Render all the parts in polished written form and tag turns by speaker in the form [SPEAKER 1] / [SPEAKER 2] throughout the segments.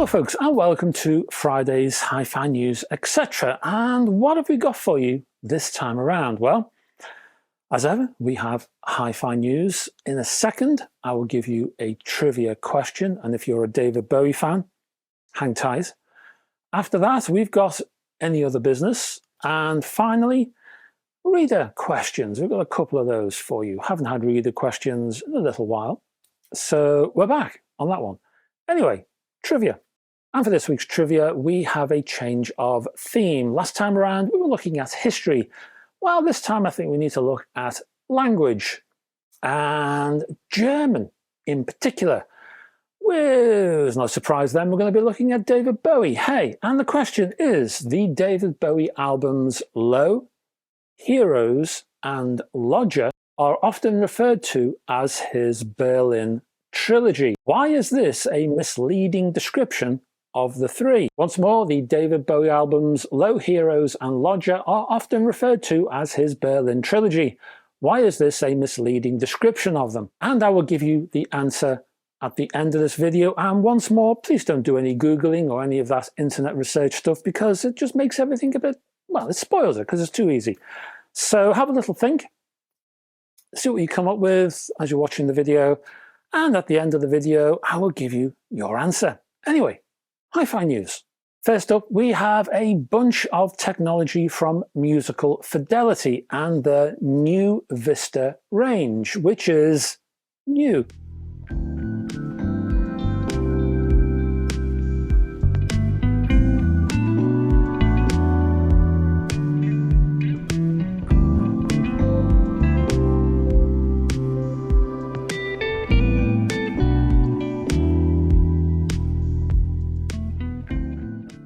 [SPEAKER 1] Hello folks, and welcome to Friday's Hi-Fi News, etc. And what have we got for you this time around? Well, as ever, we have Hi-Fi News. In a second, I will give you a trivia question, and if you're a David Bowie fan, hang tight. After that, we've got Any Other Business, and finally, reader questions. We've got a couple of those for you. Haven't had reader questions in a little while, so we're back on that one. Anyway, trivia. And for this week's trivia, we have a change of theme. Last time around, we were looking at history. Well, this time I think we need to look at language, and German in particular. Well, there's no surprise then, we're going to be looking at David Bowie. Hey, and the question is, the David Bowie albums Low, Heroes and Lodger are often referred to as his Berlin trilogy. Why is this a misleading description of the three? Once more, the David Bowie albums Low, Heroes and Lodger are often referred to as his Berlin trilogy. Why is this a misleading description of them? And I will give you the answer at the end of this video. And once more, please don't do any Googling or any of that internet research stuff, because it just makes everything a bit, well, it spoils it because it's too easy. So have a little think, see what you come up with as you're watching the video, and at the end of the video, I will give you your answer. Anyway, Hi-Fi News. First up, we have a bunch of technology from musical Fidelity and the nu-vista range, which is new.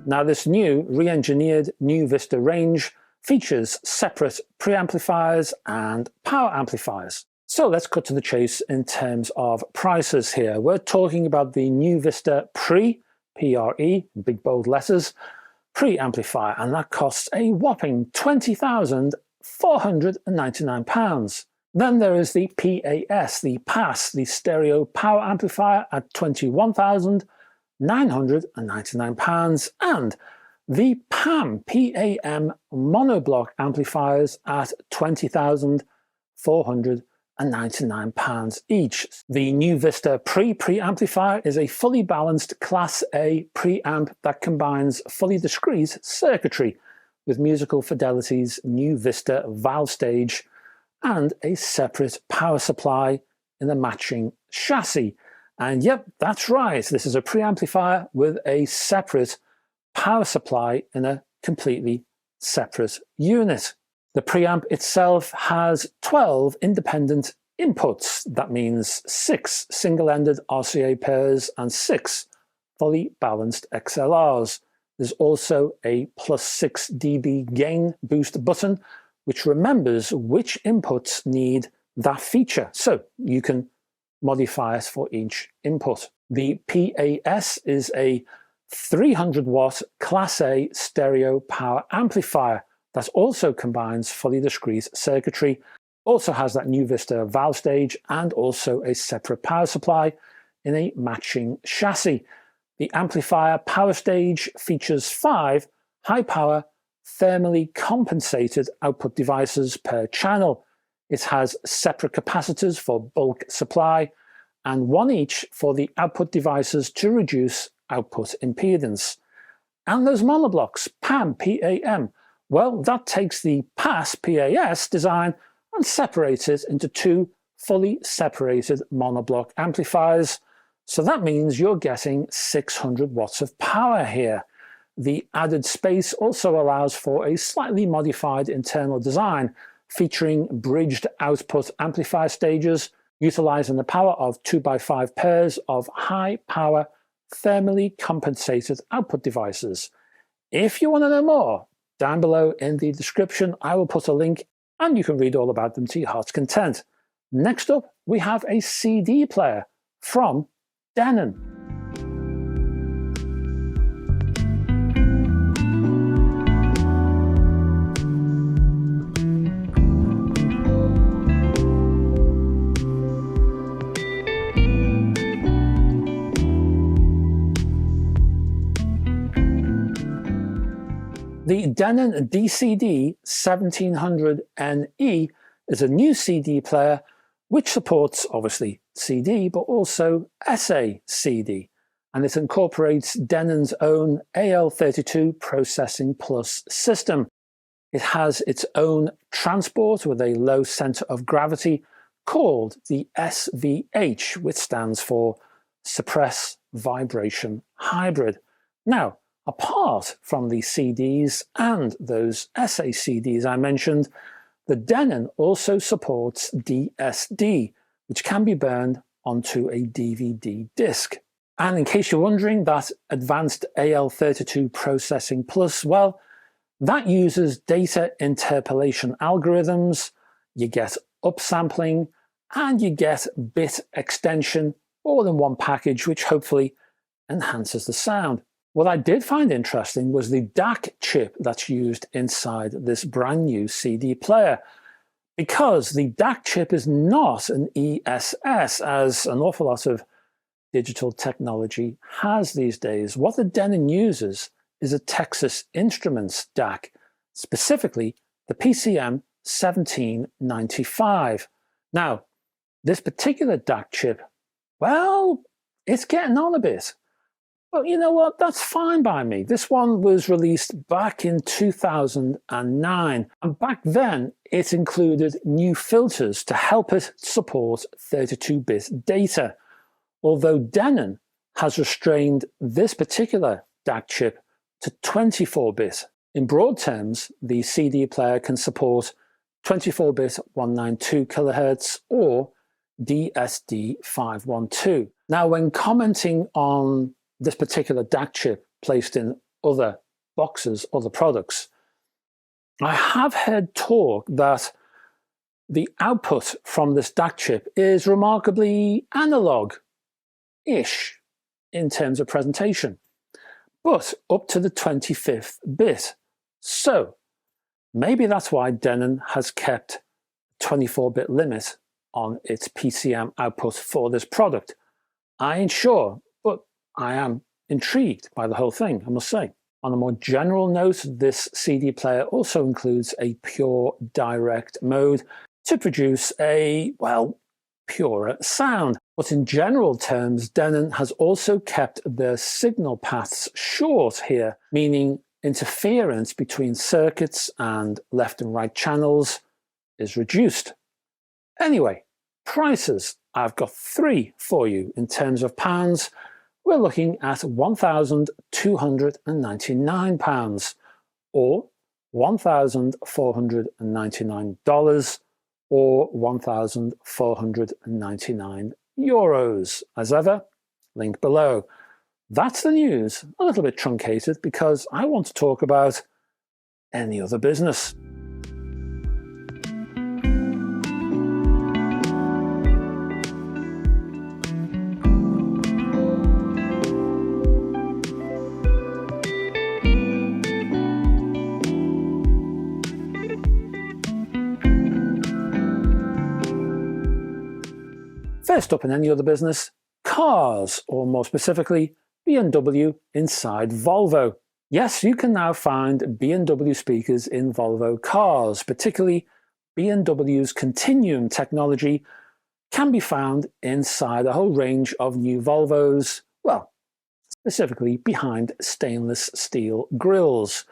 [SPEAKER 1] Now, this new re-engineered nu-vista range features separate preamplifiers and power amplifiers. So let's cut to the chase in terms of prices here. We're talking about the nu-vista Pre, P-R-E, big bold letters, preamplifier, and that costs a whopping £20,499. Then there is the PAS, the PAS, the stereo power amplifier at £21,999, and the PAM monoblock amplifiers at £20,499 each. The nu-vista preamplifier is a fully balanced Class A preamp that combines fully discrete circuitry with musical Fidelity's nu-vista valve stage and a separate power supply in a matching chassis. And yep, that's right, this is a preamplifier with a separate power supply in a completely separate unit. The preamp itself has 12 independent inputs. That means 6 single-ended RCA pairs and 6 fully balanced XLRs. There's also a +6 dB gain boost button, which remembers which inputs need that feature. So you can modify it for each input. The PAS is a 300 watt Class A stereo power amplifier that also combines fully discrete circuitry, also has that nu-vista valve stage, and also a separate power supply in a matching chassis. The amplifier power stage features 5 high-power, thermally compensated output devices per channel. It has separate capacitors for bulk supply and one each for the output devices to reduce output impedance. And those monoblocks, PAM, P-A-M, well, that takes the PAS, P-A-S design and separates it into 2 fully separated monoblock amplifiers. So that means you're getting 600 watts of power here. The added space also allows for a slightly modified internal design, featuring bridged output amplifier stages, utilizing the power of 2x5 pairs of high-power, thermally compensated output devices. If you want to know more, down below in the description, I will put a link, and you can read all about them to your heart's content. Next up, we have a CD player from Denon. The Denon DCD 1700NE is a new CD player which supports obviously CD but also SA-CD, and it incorporates Denon's own AL32 Processing Plus system. It has its own transport with a low center of gravity called the SVH, which stands for Suppress Vibration Hybrid. Now, apart from the CDs and those SA-CDs I mentioned, the Denon also supports DSD, which can be burned onto a DVD disc. And in case you're wondering, that advanced AL32 Processing Plus, well, that uses data interpolation algorithms, you get upsampling, and you get bit extension all in one package, which hopefully enhances the sound. What I did find interesting was the DAC chip that's used inside this brand new CD player, because the DAC chip is not an ESS, as an awful lot of digital technology has these days. What the Denon uses is a Texas Instruments DAC, specifically the PCM 1795. Now, this particular DAC chip, well, it's getting on a bit. But you know what, that's fine by me. This one was released back in 2009, and back then it included new filters to help it support 32-bit data. Although Denon has restrained this particular DAC chip to 24-bit. In broad terms, the CD player can support 24-bit 192 kHz or DSD 512. Now, when commenting on this particular DAC chip placed in other boxes, other products, I have heard talk that the output from this DAC chip is remarkably analog-ish in terms of presentation, but up to the 25th bit. So maybe that's why Denon has kept 24-bit limit on its PCM output for this product. I ain't sure, but I am intrigued by the whole thing, I must say. On a more general note, this CD player also includes a pure direct mode to produce a, well, purer sound. But in general terms, Denon has also kept the signal paths short here, meaning interference between circuits and left and right channels is reduced. Anyway, prices. I've got three for you in terms of pounds. We're looking at £1,299 or $1,499 or €1,499. As ever, link below. That's the news, a little bit truncated because I want to talk about any other business. First up in any other business, cars, or more specifically, BMW inside Volvo. Yes, you can now find BMW speakers in Volvo cars, particularly BMW's Continuum technology can be found inside a whole range of new Volvos, well, specifically behind stainless steel grills.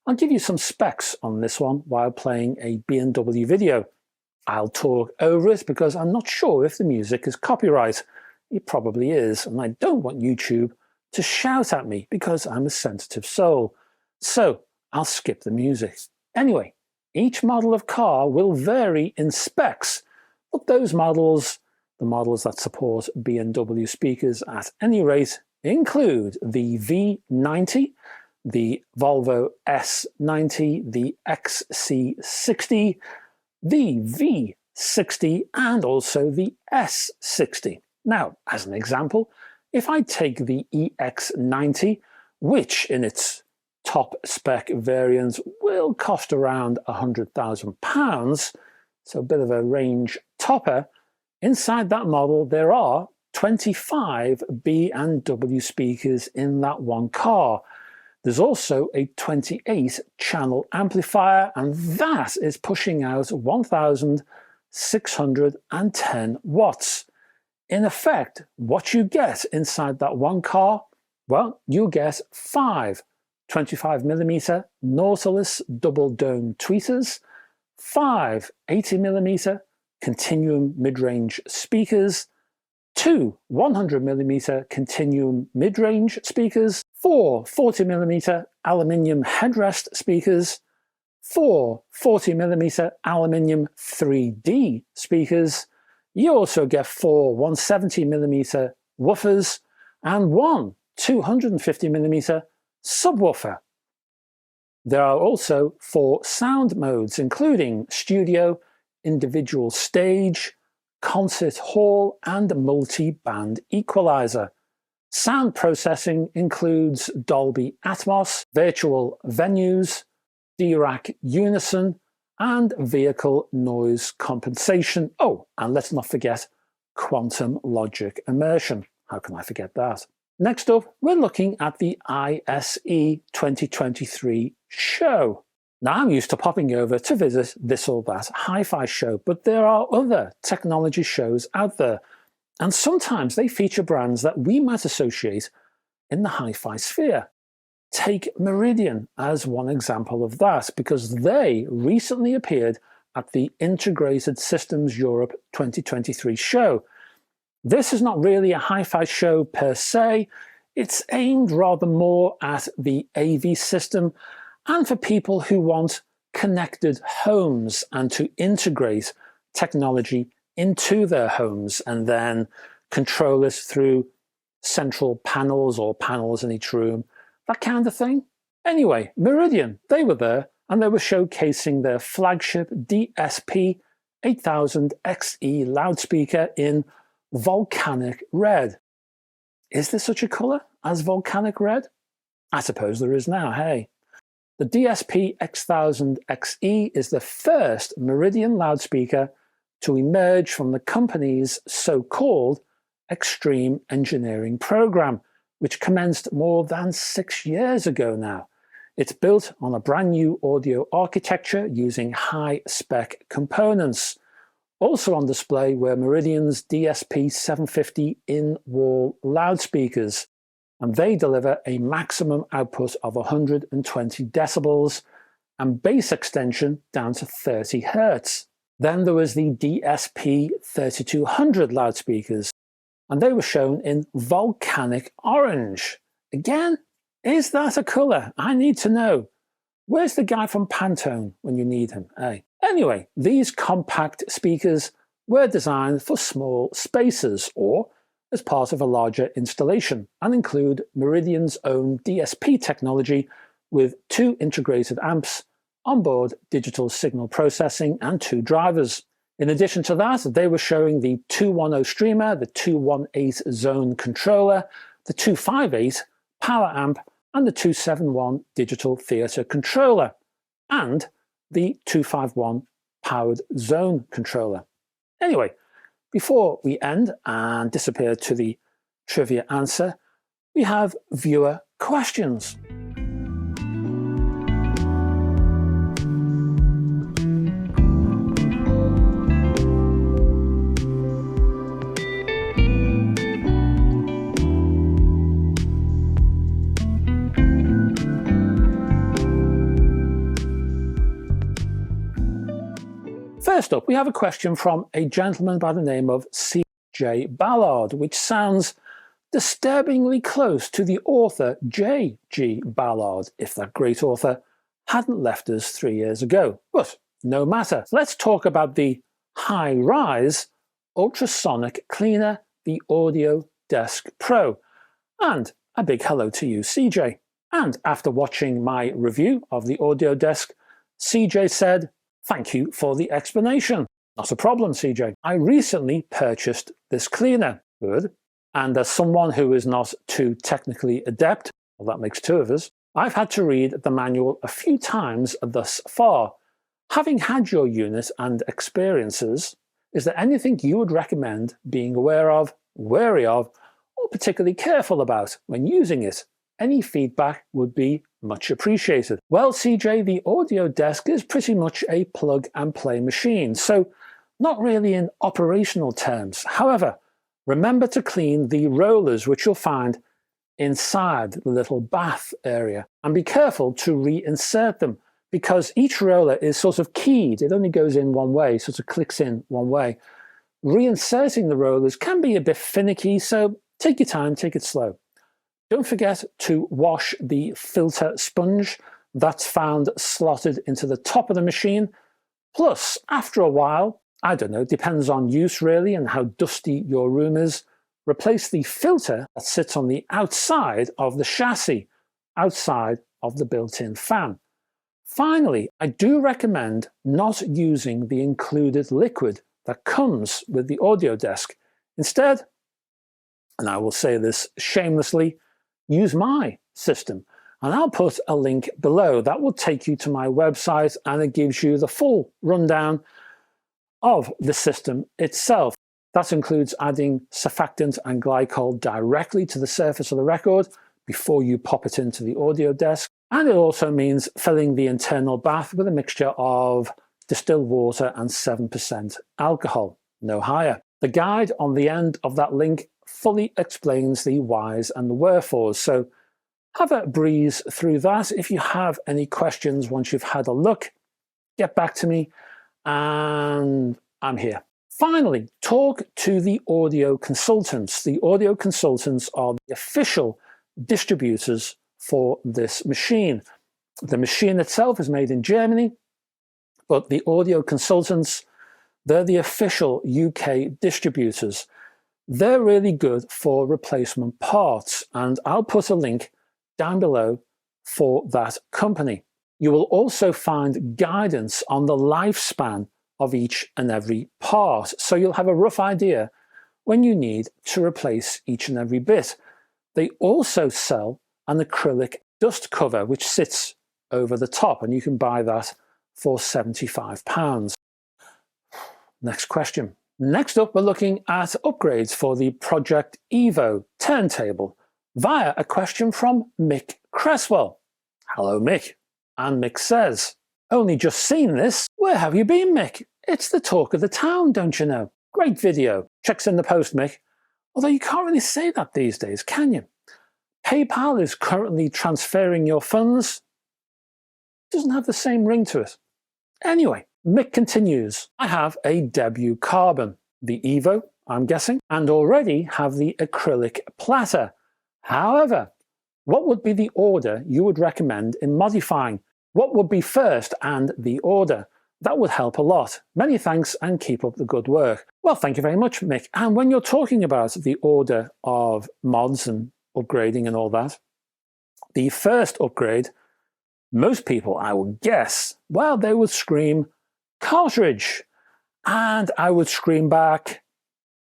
[SPEAKER 1] I'll give you some specs on this one while playing a BMW video. I'll talk over it because I'm not sure if the music is copyright. It probably is, and I don't want YouTube to shout at me because I'm a sensitive soul. So I'll skip the music. Anyway, each model of car will vary in specs, but those models, the models that support BMW speakers at any rate, include the V90, the Volvo S90, the XC60, the V60 and also the S60. Now, as an example, if I take the EX90, which in its top spec variant will cost around £100,000, so a bit of a range topper, inside that model there are 25 B&W speakers in that one car. There's also a 28-channel amplifier, and that is pushing out 1,610 watts. In effect, what you get inside that one car, well, you'll get 5 25mm Nautilus double dome tweeters, 5 80mm continuum mid-range speakers, 2 100mm continuum mid-range speakers, 4 40mm aluminium headrest speakers, 4 40mm aluminium 3D speakers. You also get 4 170mm woofers and 1 250mm subwoofer. There are also 4 sound modes, including studio, individual stage, concert hall, and multi-band equalizer. Sound processing includes Dolby Atmos, virtual venues, DRAC unison, and vehicle noise compensation. Oh, and let's not forget quantum logic immersion. How can I forget that? Next up, we're looking at the ISE 2023 show. Now, I'm used to popping over to visit this or that hi-fi show, but there are other technology shows out there, and sometimes they feature brands that we might associate in the hi-fi sphere. Take Meridian as one example of that, because they recently appeared at the Integrated Systems Europe 2023 show. This is not really a hi-fi show per se. It's aimed rather more at the AV system and for people who want connected homes and to integrate technology into their homes and then control it through central panels or panels in each room, that kind of thing. Anyway, Meridian, they were there and they were showcasing their flagship DSP 8000XE loudspeaker in volcanic red. Is there such a colour as volcanic red? I suppose there is now, hey. The DSP 8000XE is the first Meridian loudspeaker to emerge from the company's so-called extreme engineering program, which commenced more than 6 years ago now. It's built on a brand new audio architecture using high-spec components. Also on display were Meridian's DSP 750 in-wall loudspeakers, and they deliver a maximum output of 120 decibels and bass extension down to 30 Hz. Then there was the DSP 3200 loudspeakers, and they were shown in volcanic orange. Again, is that a colour? I need to know. Where's the guy from Pantone when you need him, eh? Anyway, these compact speakers were designed for small spaces or as part of a larger installation and include Meridian's own DSP technology with 2 integrated amps, onboard digital signal processing, and 2 drivers. In addition to that, they were showing the 210 streamer, the 218 zone controller, the 258 power amp, and the 271 digital theatre controller, and the 251 powered zone controller. Anyway, before we end and disappear to the trivia answer, we have viewer questions. First up, we have a question from a gentleman by the name of C.J. Ballard, which sounds disturbingly close to the author J.G. Ballard, if that great author hadn't left us 3 years ago. But no matter. Let's talk about the high-rise ultrasonic cleaner, the Audio Desk Pro. And a big hello to you, CJ. And after watching my review of the Audio Desk, CJ said, "Thank you for the explanation." Not a problem, CJ. I recently purchased this cleaner. Good. And as someone who is not too technically adept, well, that makes 2 of us, I've had to read the manual a few times thus far. Having had your unit and experiences, is there anything you would recommend being aware of, wary of, or particularly careful about when using it? Any feedback would be much appreciated. Well, CJ, the audio desk is pretty much a plug and play machine, so not really in operational terms. However, remember to clean the rollers, which you'll find inside the little bath area, and be careful to reinsert them, because each roller is sort of keyed. It only goes in one way, sort of clicks in one way. Reinserting the rollers can be a bit finicky, so take your time, take it slow. Don't forget to wash the filter sponge that's found slotted into the top of the machine. Plus, after a while, I don't know, depends on use really and how dusty your room is, replace the filter that sits on the outside of the chassis, outside of the built-in fan. Finally, I do recommend not using the included liquid that comes with the audio desk. Instead, and I will say this shamelessly, use my system. And I'll put a link below that will take you to my website, and it gives you the full rundown of the system itself. That includes adding surfactant and glycol directly to the surface of the record before you pop it into the audio desk. And it also means filling the internal bath with a mixture of distilled water and 7% alcohol, no higher. The guide on the end of that link fully explains the whys and the wherefores, so have a breeze through that. If you have any questions once you've had a look, get back to me, and I'm here. Finally, talk to the audio consultants. The audio consultants are the official distributors for this machine. The machine itself is made in Germany, but the audio consultants, they're the official UK distributors. They're really good for replacement parts, and I'll put a link down below for that company. You will also find guidance on the lifespan of each and every part, so you'll have a rough idea when you need to replace each and every bit. They also sell an acrylic dust cover which sits over the top, and you can buy that for £75. Next question. Next up, we're looking at upgrades for the Project Evo turntable via a question from Mick Cresswell. Hello, Mick. And Mick says, only just seen this. Where have you been, Mick? It's the talk of the town, don't you know? Great video. Checks in the post, Mick. Although you can't really say that these days, can you? PayPal is currently transferring your funds. It doesn't have the same ring to it. Anyway, Mick continues, I have a debut carbon, the Evo, I'm guessing, and already have the acrylic platter. However, what would be the order you would recommend in modifying? What would be first and the order? That would help a lot. Many thanks and keep up the good work. Well, thank you very much, Mick. And when you're talking about the order of mods and upgrading and all that, the first upgrade, most people, I would guess, well, they would scream cartridge, and I would scream back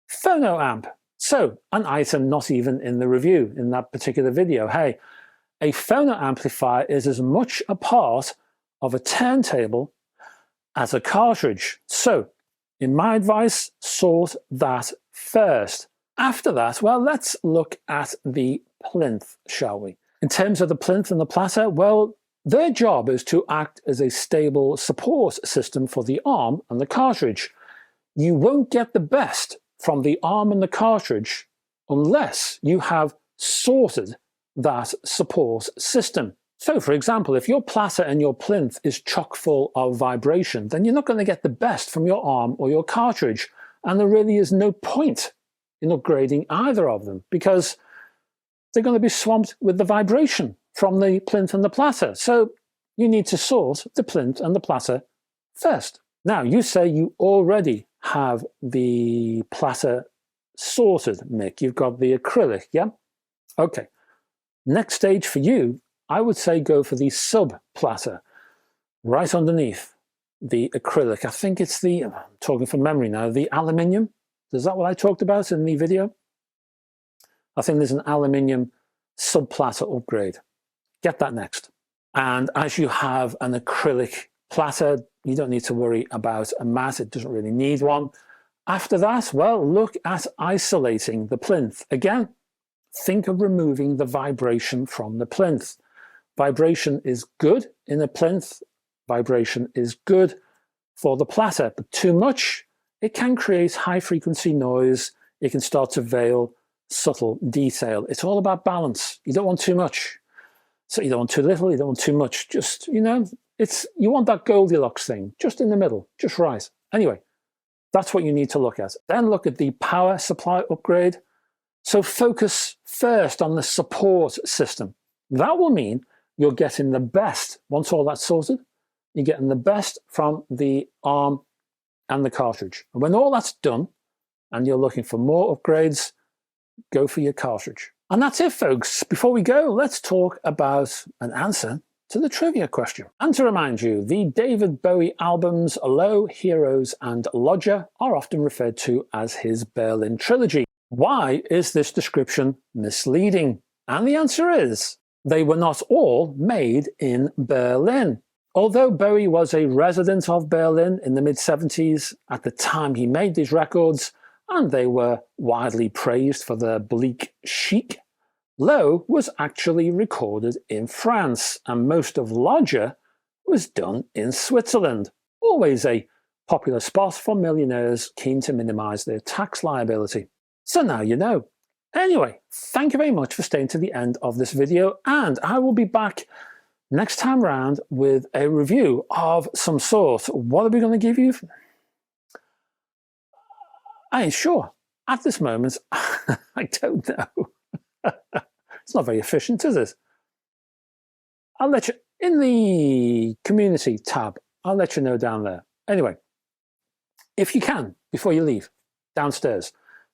[SPEAKER 1] phono amp. So an item not even in the review in that particular video. Hey, a phono amplifier is as much a part of a turntable as a cartridge. So in my advice, sort that first. After that, well, let's look at the plinth, shall we? In terms of the plinth and the platter, well, their job is to act as a stable support system for the arm and the cartridge. You won't get the best from the arm and the cartridge unless you have sorted that support system. So, for example, if your platter and your plinth is chock full of vibration, then you're not going to get the best from your arm or your cartridge, and there really is no point in upgrading either of them because they're going to be swamped with the vibration from the plinth and the platter. So you need to sort the plinth and the platter first. Now, you say you already have the platter sorted, Mick. You've got the acrylic, yeah? Okay. Next stage for you, I would say go for the sub-platter, right underneath the acrylic. I think it's the, I'm talking from memory now, the aluminium. Is that what I talked about in the video? I think there's an aluminium sub-platter upgrade. Get that next. And as you have an acrylic platter, you don't need to worry about a mat. It doesn't really need one. After that, well, look at isolating the plinth. Again, think of removing the vibration from the plinth. Vibration is good in a plinth. Vibration is good for the platter, but too much, it can create high frequency noise. It can start to veil subtle detail. It's all about balance. You don't want too much. So you don't want too little, you don't want too much. Just, you know, you want that Goldilocks thing, just in the middle, just right. Anyway, that's what you need to look at. Then look at the power supply upgrade. So focus first on the support system. That will mean you're getting the best, once all that's sorted, you're getting the best from the arm and the cartridge. And when all that's done, and you're looking for more upgrades, go for your cartridge. And that's it, folks. Before we go, let's talk about an answer to the trivia question. And to remind you, the David Bowie albums Low, Heroes, and Lodger are often referred to as his Berlin trilogy. Why is this description misleading? And the answer is, they were not all made in Berlin. Although Bowie was a resident of Berlin in the mid-70s at the time he made these records, and they were widely praised for their bleak chic, Low was actually recorded in France, and most of Lodger was done in Switzerland. Always a popular spot for millionaires keen to minimize their tax liability. So now you know. Anyway, thank you very much for staying to the end of this video, and I will be back next time round with a review of some sort. What are we going to give you? I ain't sure. At this moment, I don't know. It's not very efficient, is it? I'll let you, in the community tab, I'll let you know down there. Anyway, if you can, before you leave, downstairs,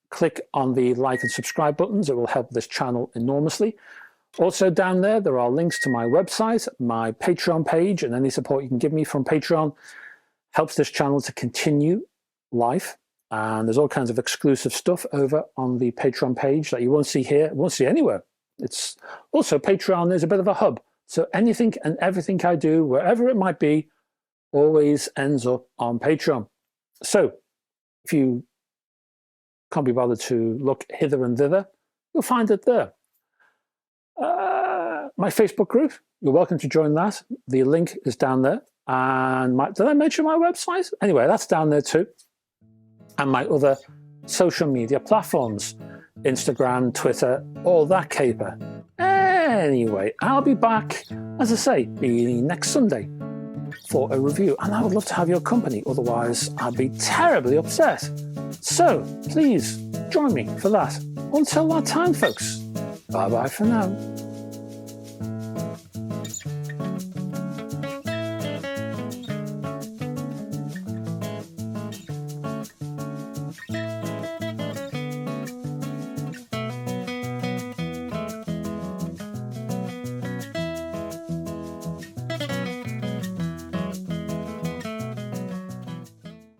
[SPEAKER 1] click on the like and subscribe buttons. It will help this channel enormously. Also down there, there are links to my website, my Patreon page, and any support you can give me from Patreon helps this channel to continue life. And there's all kinds of exclusive stuff over on the Patreon page that you won't see here, won't see anywhere. It's also, Patreon is a bit of a hub. So anything and everything I do, wherever it might be, always ends up on Patreon. So if you can't be bothered to look hither and thither, you'll find it there. My Facebook group, you're welcome to join that. The link is down there. And did I mention my website? Anyway, that's down there too. And my other social media platforms, Instagram, Twitter, all that caper. Anyway, I'll be back, as I say, next Sunday for a review. And I would love to have your company, otherwise I'd be terribly upset. So please join me for that. Until that time, folks, bye-bye for now.